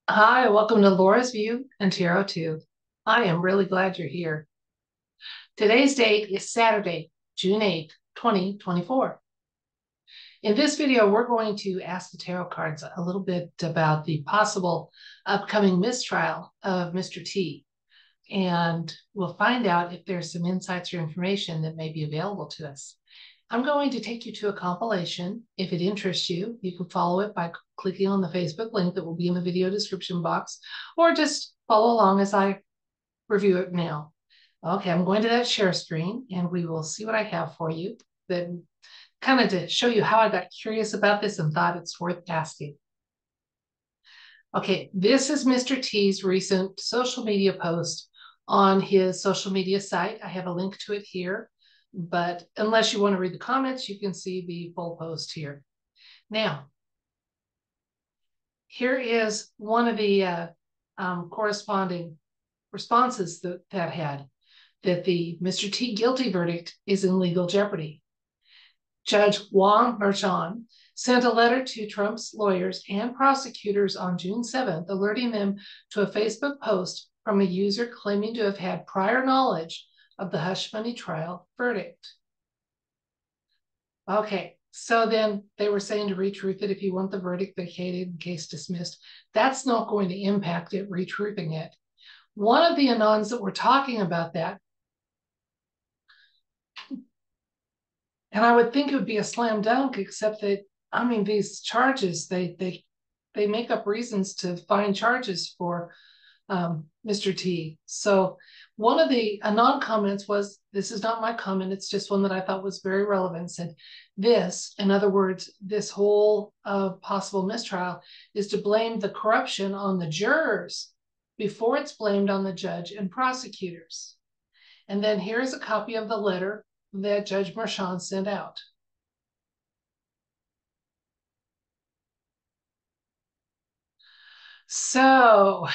Hi, welcome to Laura's View and Tarot 2. I am really glad you're here. Today's date is Saturday, June 8th, 2024. In this video, we're going to ask the tarot cards a little bit about the possible upcoming mistrial of Mr. T. And we'll find out if there's some insights or information that may be available to us. I'm going to take you to a compilation. If it interests you, you can follow it by clicking on the Facebook link that will be in the video description box, or just follow along as I review it now. Okay, I'm going to that share screen and we will see what I have for you. Then kind of to show you how I got curious about this and thought it's worth asking. Okay, this is Mr. T's recent social media post on his social media site. I have a link to it here, but unless you want to read the comments, you can see the full post here. Now, here is one of the corresponding responses that had that the Mr. T guilty verdict is in legal jeopardy. Judge Wang Merchan sent a letter to Trump's lawyers and prosecutors on June 7th, alerting them to a Facebook post from a user claiming to have had prior knowledge of the hush money trial verdict. Okay, so then they were saying to retruth it if you want the verdict vacated and case dismissed. That's not going to impact it, retruthing it. One of the anons that were talking about that, and I would think it would be a slam dunk, except that, I mean, these charges, they make up reasons to find charges for Mr. T. So one of the anon comments was, this is not my comment, it's just one that I thought was very relevant, said this, in other words, this whole possible mistrial is to blame the corruption on the jurors before it's blamed on the judge and prosecutors. And then here's a copy of the letter that Judge Merchan sent out. So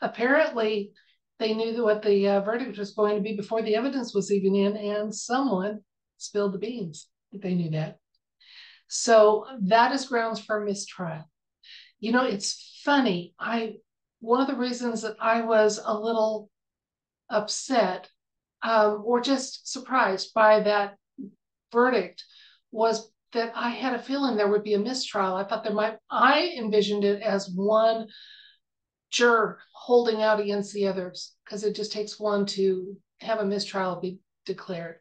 apparently they knew what the verdict was going to be before the evidence was even in, and someone spilled the beans that they knew that. So that is grounds for mistrial. You know, it's funny. One of the reasons that I was a little upset or just surprised by that verdict was that I had a feeling there would be a mistrial. I envisioned it as one juror holding out against the others, because it just takes one to have a mistrial be declared.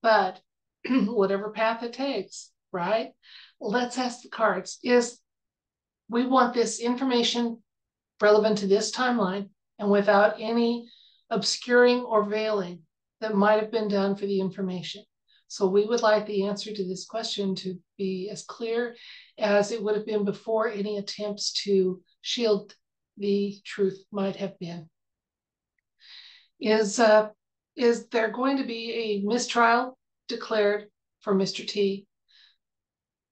But whatever path it takes, right? Let's ask the cards. We want this information relevant to this timeline and without any obscuring or veiling that might have been done for the information. So we would like the answer to this question to be as clear as it would have been before any attempts to shield the truth might have been. Is there going to be a mistrial declared for Mr. T?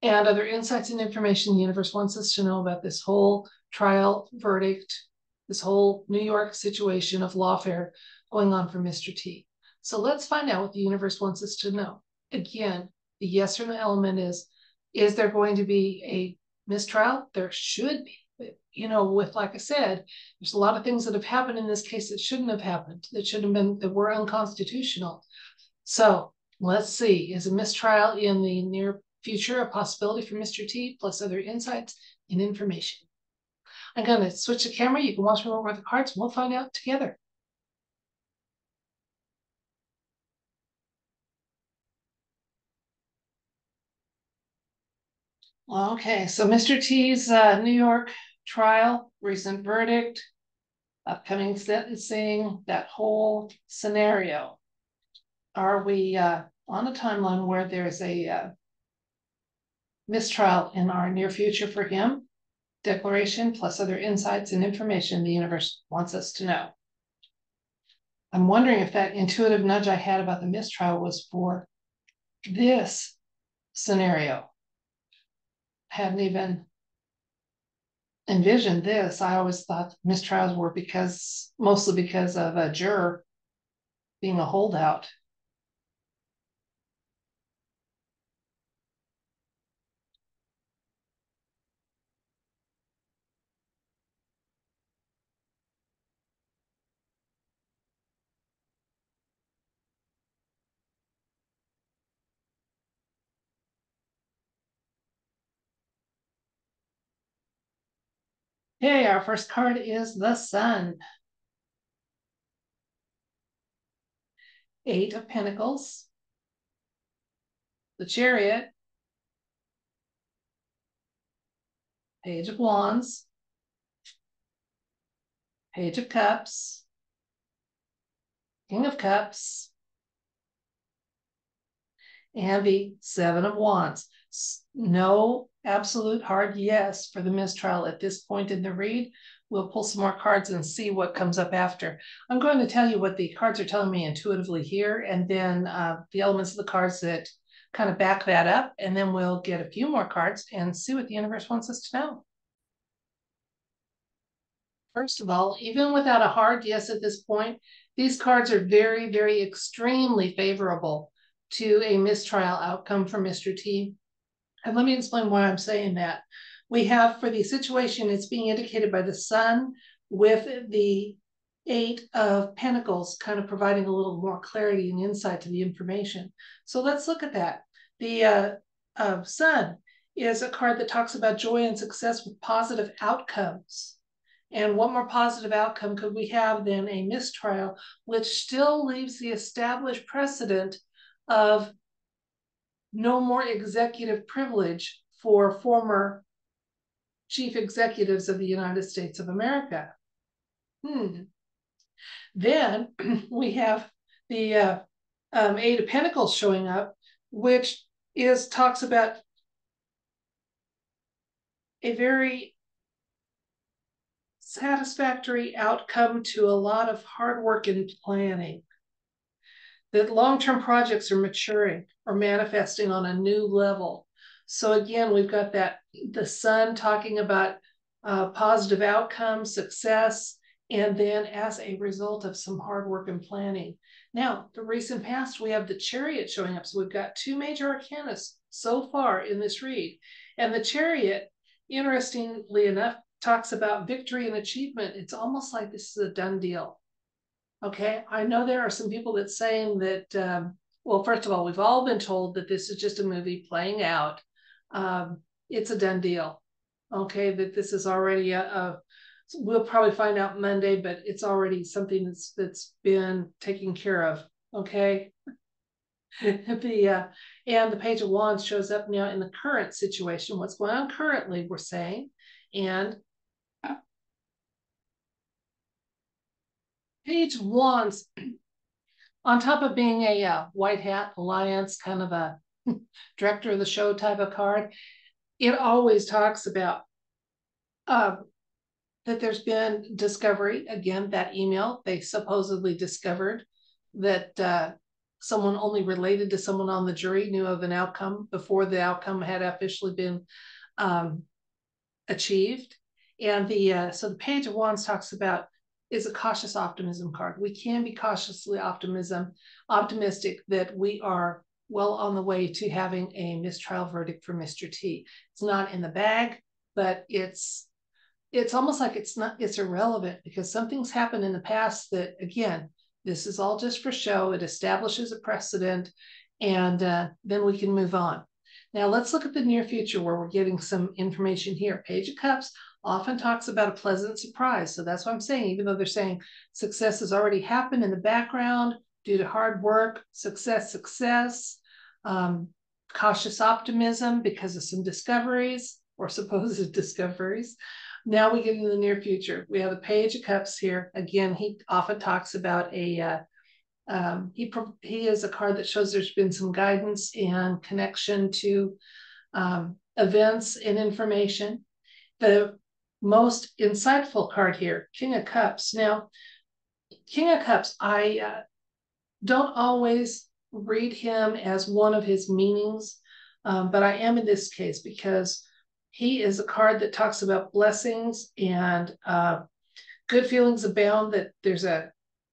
And other insights and information the universe wants us to know about this whole trial verdict, this whole New York situation of lawfare going on for Mr. T. So let's find out what the universe wants us to know. Again, the yes or no element is there going to be a mistrial? There should be. You know, like I said, there's a lot of things that have happened in this case that shouldn't have happened, that were unconstitutional. So let's see, is a mistrial in the near future a possibility for Mr. T, plus other insights and information? I'm going to switch the camera. You can watch me over the cards and we'll find out together. Okay, so Mr. T's New York trial, recent verdict, upcoming sentencing, that whole scenario. Are we on a timeline where there's a mistrial in our near future for him? Declaration plus other insights and information the universe wants us to know. I'm wondering if that intuitive nudge I had about the mistrial was for this scenario. Hadn't even envisioned this. I always thought mistrials were mostly because of a juror being a holdout. Okay, our first card is the Sun. 8 of Pentacles, the Chariot, Page of Wands, Page of Cups, King of Cups, and the 7 of Wands. No absolute hard yes for the mistrial at this point in the read. We'll pull some more cards and see what comes up after. I'm going to tell you what the cards are telling me intuitively here, and then the elements of the cards that kind of back that up, and then we'll get a few more cards and see what the universe wants us to know. First of all, even without a hard yes at this point, these cards are very, very extremely favorable to a mistrial outcome for Mr. T. And let me explain why I'm saying that. We have, for the situation, it's being indicated by the Sun with the 8 of Pentacles, kind of providing a little more clarity and insight to the information. So let's look at that. The Sun is a card that talks about joy and success with positive outcomes. And what more positive outcome could we have than a mistrial, which still leaves the established precedent of no more executive privilege for former chief executives of the United States of America. Then we have the 8 of Pentacles showing up, which talks about a very satisfactory outcome to a lot of hard work and planning. That long-term projects are maturing or manifesting on a new level. So again, we've got the Sun talking about positive outcomes, success, and then as a result of some hard work and planning. Now, the recent past, we have the Chariot showing up. So we've got 2 major arcana so far in this read. And the Chariot, interestingly enough, talks about victory and achievement. It's almost like this is a done deal. Okay, I know there are some people that saying that, well, first of all, we've all been told that this is just a movie playing out. It's a done deal. Okay, that this is already we'll probably find out Monday, but it's already something that's been taken care of. Okay. And the Page of Wands shows up now in the current situation, what's going on currently, we're saying. And Page of Wands, on top of being a white hat alliance, kind of a director of the show type of card, it always talks about that there's been discovery. Again, that email, they supposedly discovered that someone only related to someone on the jury knew of an outcome before the outcome had officially been achieved. And so the Page of Wands talks about is a cautious optimism card. We can be cautiously optimistic that we are well on the way to having a mistrial verdict for Mr. T. It's not in the bag, but it's almost like it's irrelevant because something's happened in the past that, again, this is all just for show. It establishes a precedent, and then we can move on. Now let's look at the near future where we're getting some information here. Page of Cups often talks about a pleasant surprise. So that's what I'm saying, even though they're saying success has already happened in the background due to hard work, success, cautious optimism because of some discoveries or supposed discoveries. Now we get into the near future. We have the Page of Cups here. Again, he often talks about he is a card that shows there's been some guidance and connection to events and information. The most insightful card here, King of Cups. Now, King of Cups, I don't always read him as one of his meanings, but I am in this case because he is a card that talks about blessings and good feelings abound, that there's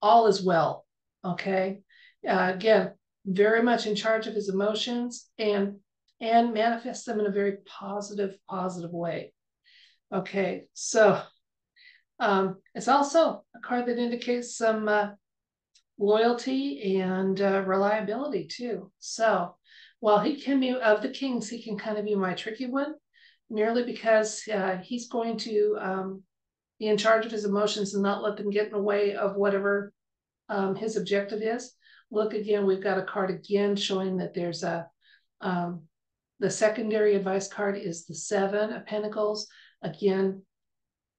all is well. Okay. Again, very much in charge of his emotions and manifests them in a very positive way. Okay. So it's also a card that indicates some loyalty and reliability too. So while he can be of the kings, he can kind of be my tricky one, merely because he's going to be in charge of his emotions and not let them get in the way of whatever his objective is. Look again, we've got a card again showing that there's a, the secondary advice card is the 7 of Pentacles. Again,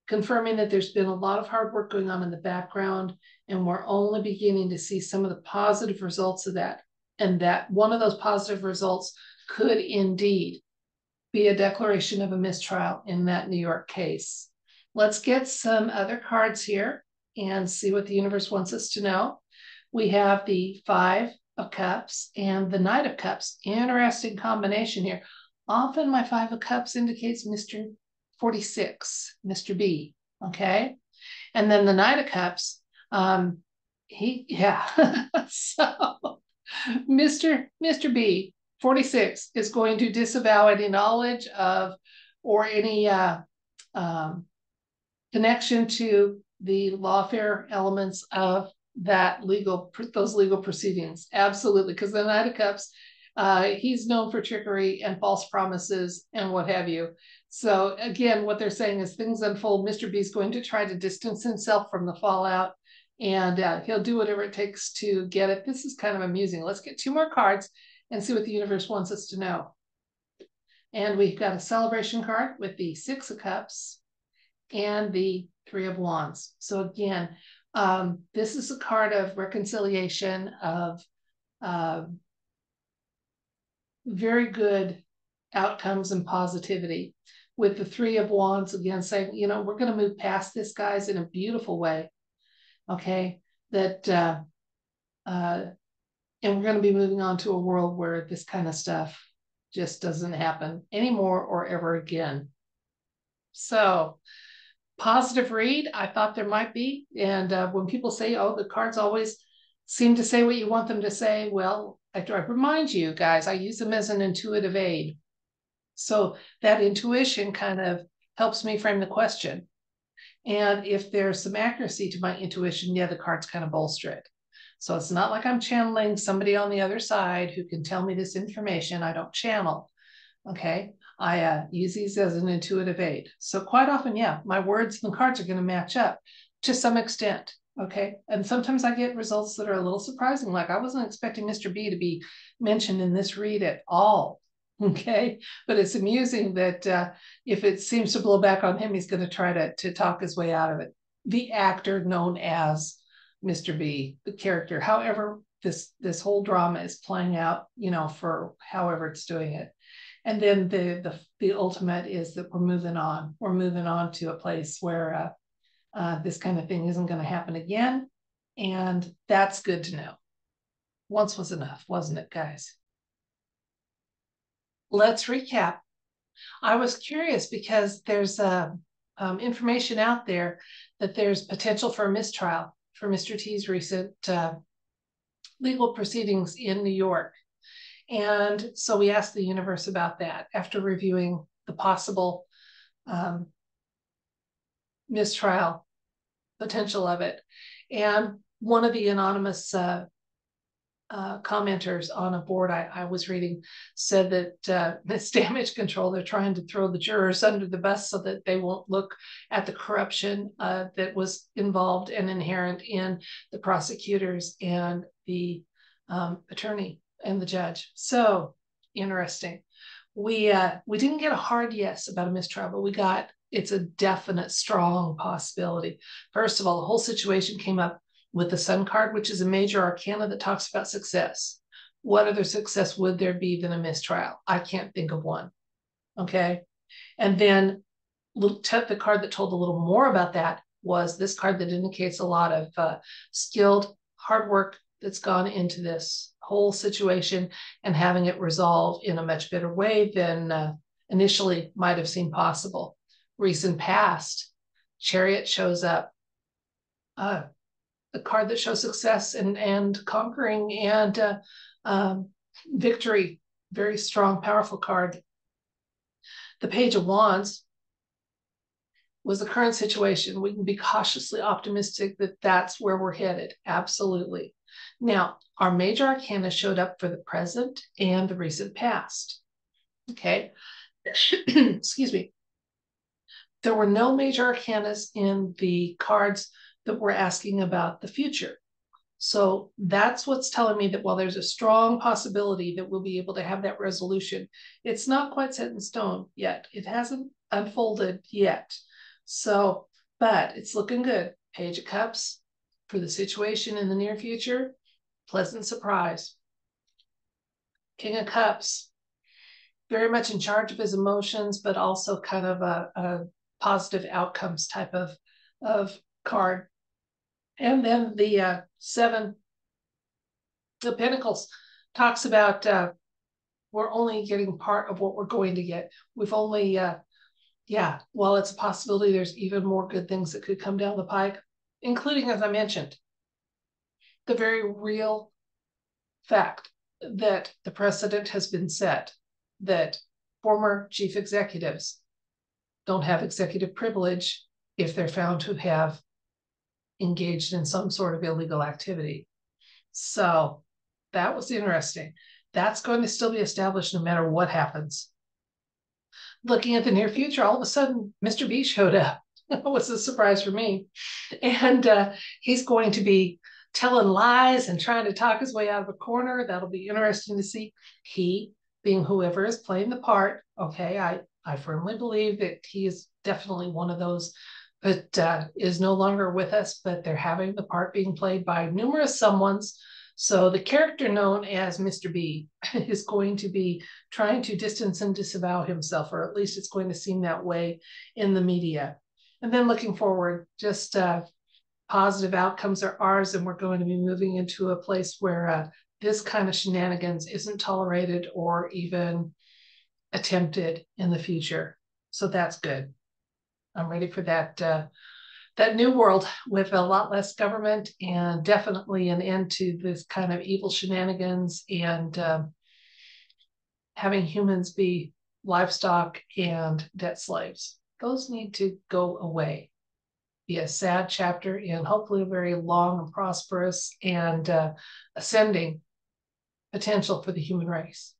confirming that there's been a lot of hard work going on in the background, and we're only beginning to see some of the positive results of that. And that one of those positive results could indeed be a declaration of a mistrial in that New York case. Let's get some other cards here and see what the universe wants us to know. We have the 5 of Cups and the Knight of Cups. Interesting combination here. Often my 5 of Cups indicates Mr. 46, Mr. B, okay? And then the Knight of Cups, so Mr. B, 46, is going to disavow any knowledge of or any connection to the lawfare elements of those legal proceedings. Absolutely, because the Knight of Cups, he's known for trickery and false promises and what have you. So again, what they're saying is things unfold. Mr. B is going to try to distance himself from the fallout, and he'll do whatever it takes to get it. This is kind of amusing. Let's get 2 more cards and see what the universe wants us to know. And we've got a celebration card with the 6 of Cups and the 3 of Wands. So again, this is a card of reconciliation, of very good outcomes and positivity. With the 3 of Wands, again, saying, you know, we're going to move past this, guys, in a beautiful way. Okay, that and we're going to be moving on to a world where this kind of stuff just doesn't happen anymore or ever again. So, positive read, I thought there might be. And when people say, oh, the cards always seem to say what you want them to say, well, I remind you guys, I use them as an intuitive aid. So that intuition kind of helps me frame the question. And if there's some accuracy to my intuition, yeah, the cards kind of bolster it. So it's not like I'm channeling somebody on the other side who can tell me this information. I don't channel, okay? I use these as an intuitive aid. So quite often, yeah, my words and the cards are going to match up to some extent, okay? And sometimes I get results that are a little surprising, like I wasn't expecting Mr. B to be mentioned in this read at all, okay? But it's amusing that if it seems to blow back on him, he's going to try to talk his way out of it. The actor known as Mr. B, the character, however this whole drama is playing out, you know, for however it's doing it. And then the ultimate is that we're moving on. We're moving on to a place where this kind of thing isn't going to happen again. And that's good to know. Once was enough, wasn't it, guys? Let's recap. I was curious because there's information out there that there's potential for a mistrial for Mr. T's recent legal proceedings in New York. And so we asked the universe about that after reviewing the possible mistrial potential of it. And one of the anonymous commenters on a board I was reading said that this damage control, they're trying to throw the jurors under the bus so that they won't look at the corruption that was involved and inherent in the prosecutors and the attorney and the judge. So interesting. We didn't get a hard yes about a mistrial, but we got it's a definite strong possibility. First of all, the whole situation came up with the Sun card, which is a major arcana that talks about success. What other success would there be than a mistrial? I can't think of one. Okay. And then the card that told a little more about that was this card that indicates a lot of skilled hard work that's gone into this whole situation and having it resolve in a much better way than initially might have seemed possible. Recent past, Chariot shows up. A card that shows success and conquering and victory. Very strong, powerful card. The Page of Wands was the current situation. We can be cautiously optimistic that that's where we're headed. Absolutely. Now, our major arcana showed up for the present and the recent past. Okay. Excuse me. There were no major arcanas in the cards that were asking about the future. So that's what's telling me that while there's a strong possibility that we'll be able to have that resolution, it's not quite set in stone yet. It hasn't unfolded yet. So, but it's looking good. Page of Cups for the situation in the near future, pleasant surprise. King of Cups, very much in charge of his emotions, but also kind of a positive outcomes type of card. And then the Seven of Pentacles talks about we're only getting part of what we're going to get. We've only, while it's a possibility, there's even more good things that could come down the pike, including, as I mentioned, the very real fact that the precedent has been set that former chief executives don't have executive privilege if they're found to have engaged in some sort of illegal activity. So that was interesting. That's going to still be established no matter what happens. Looking at the near future, all of a sudden, Mr. B showed up. It was a surprise for me. And he's going to be telling lies and trying to talk his way out of a corner. That'll be interesting to see. He, being whoever is playing the part, okay, I firmly believe that he is definitely one of those that is no longer with us, but they're having the part being played by numerous someones. So the character known as Mr. B is going to be trying to distance and disavow himself, or at least it's going to seem that way in the media. And then looking forward, just positive outcomes are ours, and we're going to be moving into a place where this kind of shenanigans isn't tolerated or even attempted in the future. So that's good. I'm ready for that that new world with a lot less government and definitely an end to this kind of evil shenanigans and having humans be livestock and debt slaves. Those need to go away. Be a sad chapter and hopefully a very long and prosperous and ascending potential for the human race.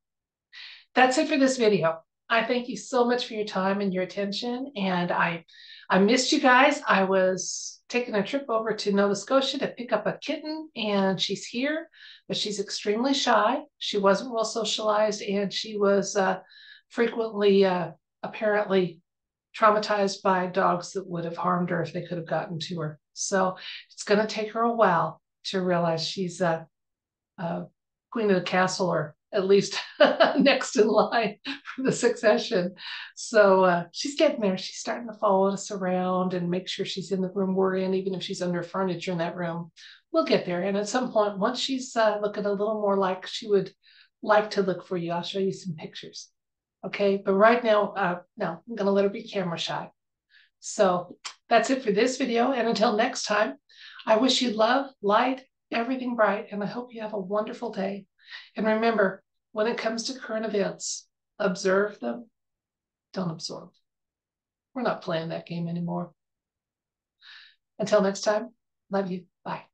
That's it for this video. I thank you so much for your time and your attention. And I missed you guys. I was taking a trip over to Nova Scotia to pick up a kitten, and she's here, but she's extremely shy. She wasn't well socialized, and she was frequently apparently traumatized by dogs that would have harmed her if they could have gotten to her. So it's going to take her a while to realize she's a queen of the castle, or at least next in line for the succession. So she's getting there. She's starting to follow us around and make sure she's in the room we're in, even if she's under furniture in that room. We'll get there. And at some point, once she's looking a little more like she would like to look for you, I'll show you some pictures. Okay, but right now, no, I'm going to let her be camera shy. So that's it for this video. And until next time, I wish you love, light, everything bright, and I hope you have a wonderful day. And remember, when it comes to current events, observe them, don't absorb. We're not playing that game anymore. Until next time, love you. Bye.